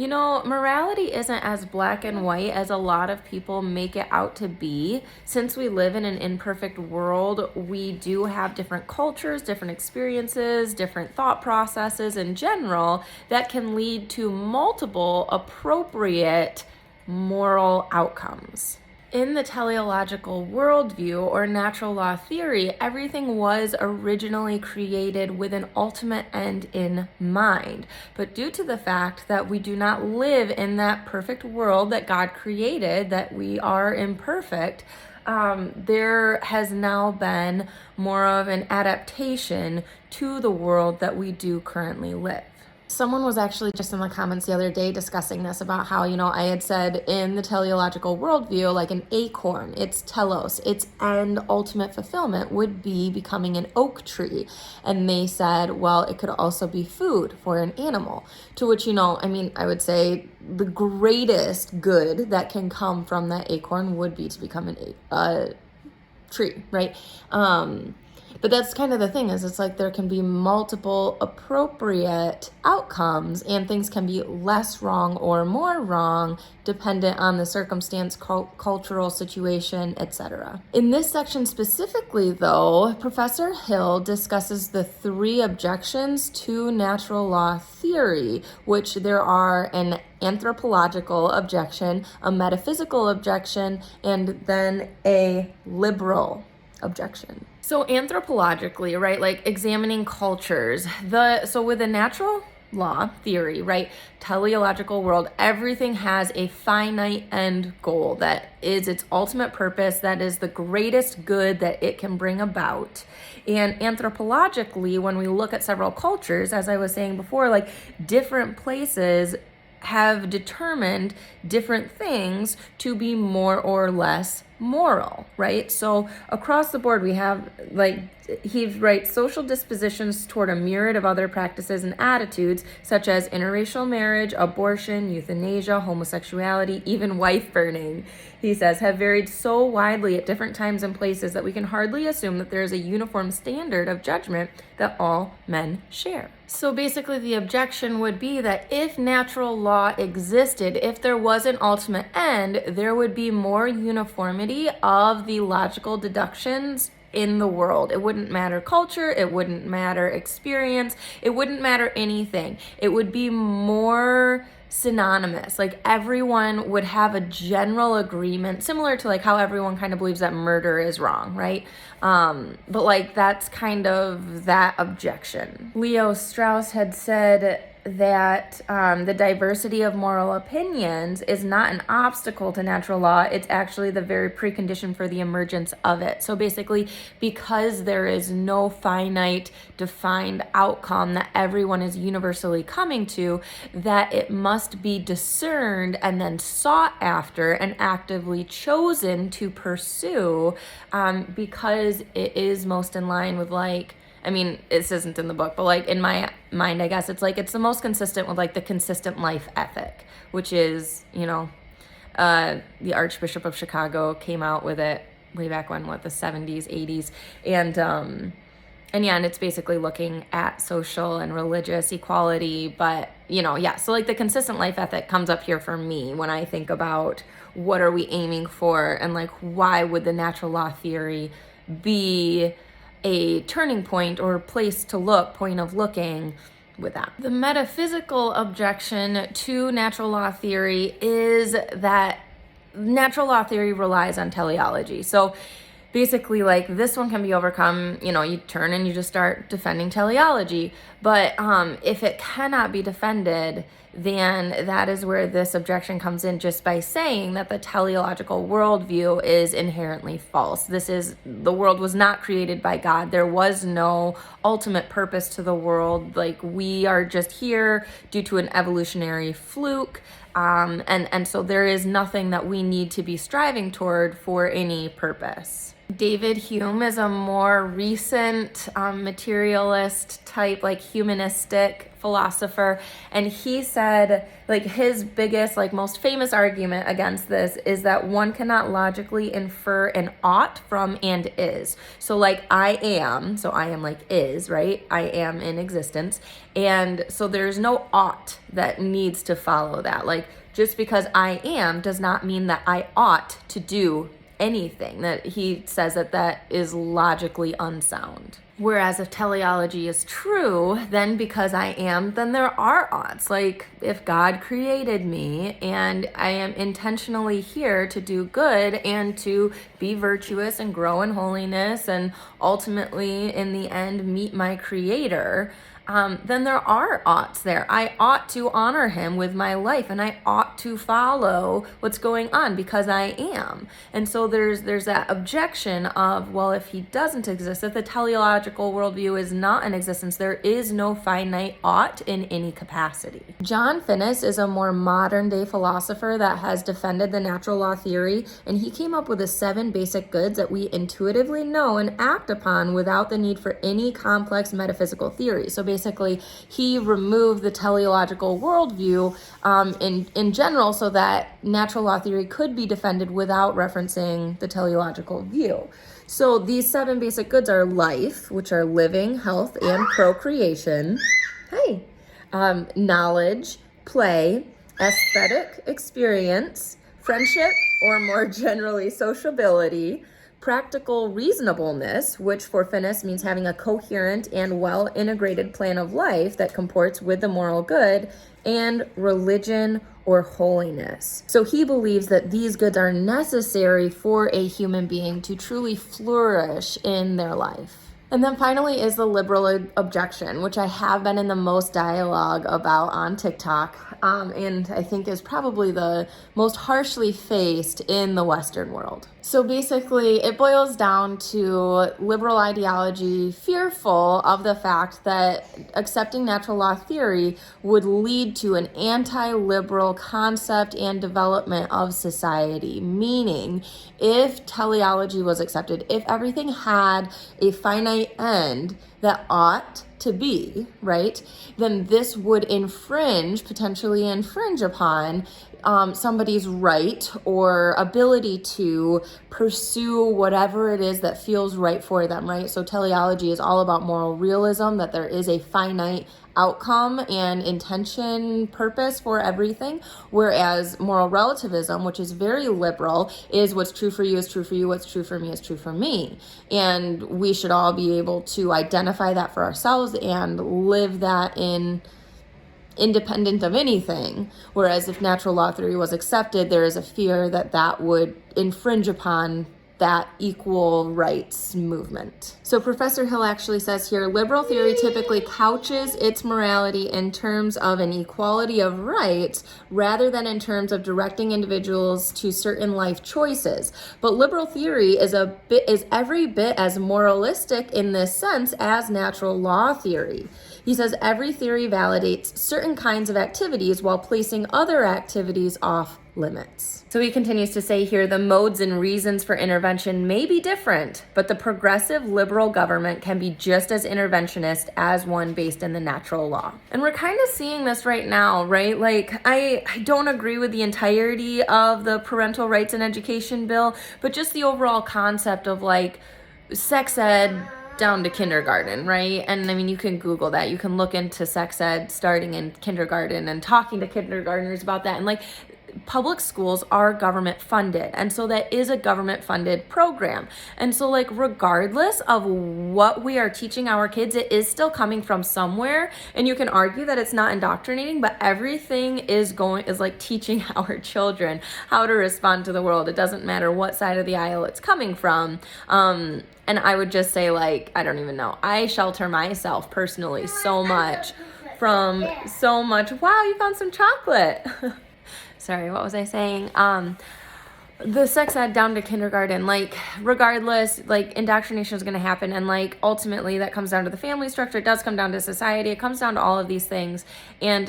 You know, morality isn't as black and white as a lot of people make it out to be. Since we live in an imperfect world, we do have different cultures, different experiences, different thought processes in general that can lead to multiple appropriate moral outcomes. In the teleological worldview or natural law theory, everything was originally created with an ultimate end in mind. But due to the fact that we do not live in that perfect world that God created, that we are imperfect, there has now been more of an adaptation to the world that we do currently live. Someone was actually just in the comments the other day discussing this about how, I had said in the teleological worldview, like an acorn, its telos, its end ultimate fulfillment would be becoming an oak tree. And they said, well, it could also be food for an animal. To which, I would say the greatest good that can come from that acorn would be to become a tree, right? But that's kind of the thing is it's like there can be multiple appropriate outcomes and things can be less wrong or more wrong dependent on the circumstance, cultural situation, etc. In this section specifically, though, Professor Hill discusses the 3 objections to natural law theory, which there are an anthropological objection, a metaphysical objection, and then a liberal objection. So anthropologically, right, like examining cultures, so with a natural law theory, right, teleological world, everything has a finite end goal that is its ultimate purpose, that is the greatest good that it can bring about. And anthropologically, when we look at several cultures, as I was saying before, like different places have determined different things to be more or less moral, right? So across the board, we have, he writes, social dispositions toward a myriad of other practices and attitudes, such as interracial marriage, abortion, euthanasia, homosexuality, even wife burning, he says, have varied so widely at different times and places that we can hardly assume that there is a uniform standard of judgment that all men share. So basically the objection would be that if natural law existed, if there was an ultimate end, there would be more uniformity of the logical deductions in the world. It wouldn't matter culture, it wouldn't matter experience, it wouldn't matter anything. It would be more synonymous. Like everyone would have a general agreement, similar to like how everyone kind of believes that murder is wrong, right? But like that's kind of that objection. Leo Strauss had said that the diversity of moral opinions is not an obstacle to natural law. It's actually the very precondition for the emergence of it. So basically, because there is no finite defined outcome that everyone is universally coming to, that it must be discerned and then sought after and actively chosen to pursue, because it is most in line with this isn't in the book, but like in my mind, I guess it's the most consistent with like the consistent life ethic, which is, the Archbishop of Chicago came out with it way back when, the 70s, 80s. And it's basically looking at social and religious equality, but so like the consistent life ethic comes up here for me when I think about what are we aiming for and like why would the natural law theory be a turning point or place to look, point of looking with that. The metaphysical objection to natural law theory is that natural law theory relies on teleology. So basically, like this one can be overcome, you turn and you just start defending teleology. But if it cannot be defended, then that is where this objection comes in, just by saying that the teleological worldview is inherently false. The world was not created by God. There was no ultimate purpose to the world. Like we are just here due to an evolutionary fluke. And so there is nothing that we need to be striving toward for any purpose. David Hume is a more recent materialist type, like humanistic philosopher, and he said, like, his biggest, like, most famous argument against this is that one cannot logically infer an ought from and is. So, like, I am, so I am, like, is, right? I am in existence. And so there's no ought that needs to follow that. Like, just because I am does not mean that I ought to do anything. That he says that is logically unsound. Whereas if teleology is true, then because I am, then there are oughts. Like, if God created me and I am intentionally here to do good and to be virtuous and grow in holiness and ultimately in the end meet my creator, then there are oughts there. I ought to honor him with my life, and I ought to follow what's going on because I am. And so there's that objection of, well, if he doesn't exist, if the teleological worldview is not in existence, there is no finite ought in any capacity. John Finnis is a more modern day philosopher that has defended the natural law theory, and he came up with the 7 basic goods that we intuitively know and act upon without the need for any complex metaphysical theory. So basically, he removed the teleological worldview in general so that natural law theory could be defended without referencing the teleological view. So these 7 basic goods are life, which are living, health, and procreation. Hey. Knowledge, play, aesthetic experience, friendship, or more generally, sociability, practical reasonableness, which for Finnis means having a coherent and well-integrated plan of life that comports with the moral good, and religion or holiness. So he believes that these goods are necessary for a human being to truly flourish in their life. And then finally is the liberal objection, which I have been in the most dialogue about on TikTok, and I think is probably the most harshly faced in the Western world. So basically, it boils down to liberal ideology fearful of the fact that accepting natural law theory would lead to an anti-liberal concept and development of society. Meaning, if teleology was accepted, if everything had a finite end that ought to be, right, then this would potentially infringe upon somebody's right or ability to pursue whatever it is that feels right for them, right? So teleology is all about moral realism, that there is a finite outcome and intention, purpose for everything, whereas moral relativism, which is very liberal, is what's true for you is true for you, what's true for me is true for me. And we should all be able to identify that for ourselves and live that independent of anything. Whereas if natural law theory was accepted, there is a fear that that would infringe upon that equal rights movement. So Professor Hill actually says here, liberal theory typically couches its morality in terms of an equality of rights rather than in terms of directing individuals to certain life choices. But liberal theory is every bit as moralistic in this sense as natural law theory. He says every theory validates certain kinds of activities while placing other activities off limits. So he continues to say here, the modes and reasons for intervention may be different, but the progressive liberal government can be just as interventionist as one based in the natural law. And we're kind of seeing this right now, right? Like, I don't agree with the entirety of the parental rights and education bill, but just the overall concept of like sex ed down to kindergarten, right? And I mean, you can Google that. You can look into sex ed starting in kindergarten and talking to kindergartners about that. And like, public schools are government funded, and so that is a government funded program. And so like, regardless of what we are teaching our kids, it is still coming from somewhere. And you can argue that it's not indoctrinating, but everything is like teaching our children how to respond to the world. It doesn't matter what side of the aisle it's coming from. And I would just say, like, I don't even know. I shelter myself personally so much from so much. Wow, you found some chocolate. Sorry, what was I saying? The sex ed down to kindergarten, like, regardless, like, indoctrination is going to happen. And like, ultimately that comes down to the family structure. It does come down to society. It comes down to all of these things. And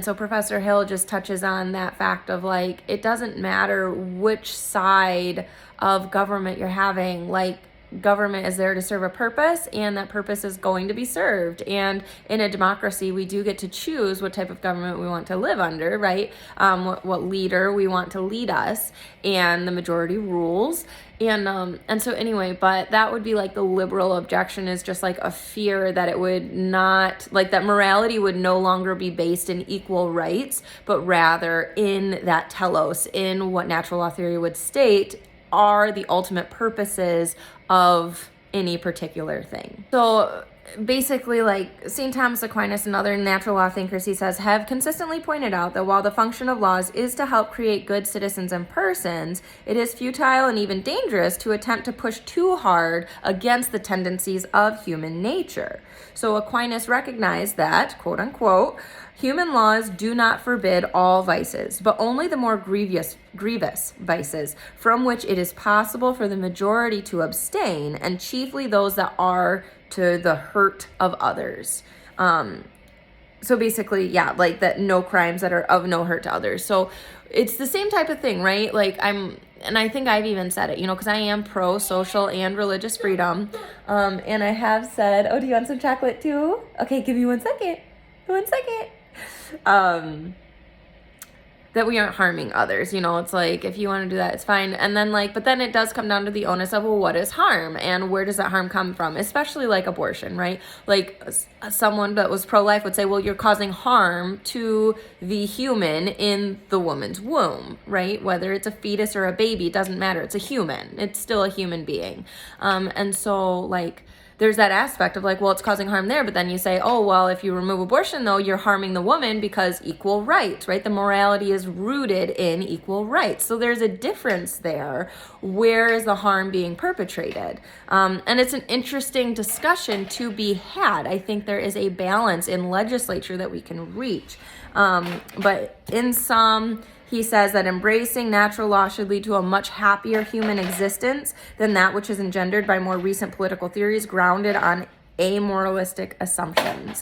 so Professor Hill just touches on that fact of like, it doesn't matter which side of government you're having, like, government is there to serve a purpose, and that purpose is going to be served. And in a democracy, we do get to choose what type of government we want to live under, right? What leader we want to lead us, and the majority rules. And so anyway, but that would be like the liberal objection, is just like a fear that it would not, like that morality would no longer be based in equal rights, but rather in that telos, in what natural law theory would state are the ultimate purposes of any particular thing. So basically, like St. Thomas Aquinas and other natural law thinkers, he says, have consistently pointed out that while the function of laws is to help create good citizens and persons, it is futile and even dangerous to attempt to push too hard against the tendencies of human nature. So Aquinas recognized that, quote unquote, human laws do not forbid all vices, but only the more grievous vices, from which it is possible for the majority to abstain, and chiefly those that are to the hurt of others. So basically, yeah, like that no crimes that are of no hurt to others. So it's the same type of thing, right? Like and I think I've even said it, because I am pro-social and religious freedom. And I have said, oh, do you want some chocolate too? Okay, give me 1 second. 1 second. That we aren't harming others. It's like, if you want to do that, it's fine. And then but then it does come down to the onus of, well, what is harm? And where does that harm come from? Especially like abortion, right? Like someone that was pro-life would say, well, you're causing harm to the human in the woman's womb, right? Whether it's a fetus or a baby, it doesn't matter. It's a human. It's still a human being. And so there's that aspect of well, it's causing harm there, but then you say, oh, well, if you remove abortion, though, you're harming the woman because equal rights, right? The morality is rooted in equal rights. So there's a difference there. Where is the harm being perpetrated? And it's an interesting discussion to be had. I think there is a balance in legislature that we can reach. But in some, he says that embracing natural law should lead to a much happier human existence than that which is engendered by more recent political theories grounded on amoralistic assumptions.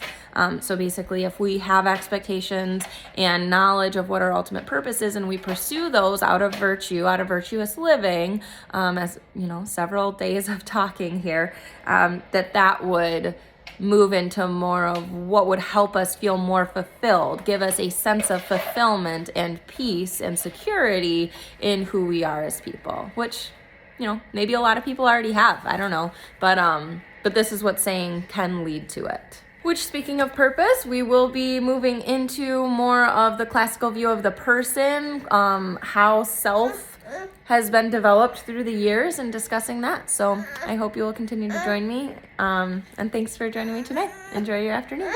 So basically, if we have expectations and knowledge of what our ultimate purpose is, and we pursue those out of virtue, out of virtuous living, as several days of talking here, that would move into more of what would help us feel more fulfilled, give us a sense of fulfillment and peace and security in who we are as people, which, maybe a lot of people already have. I don't know. But this is what saying can lead to it. Which, speaking of purpose, we will be moving into more of the classical view of the person, how self has been developed through the years, and discussing that. So I hope you will continue to join me. And thanks for joining me today. Enjoy your afternoon.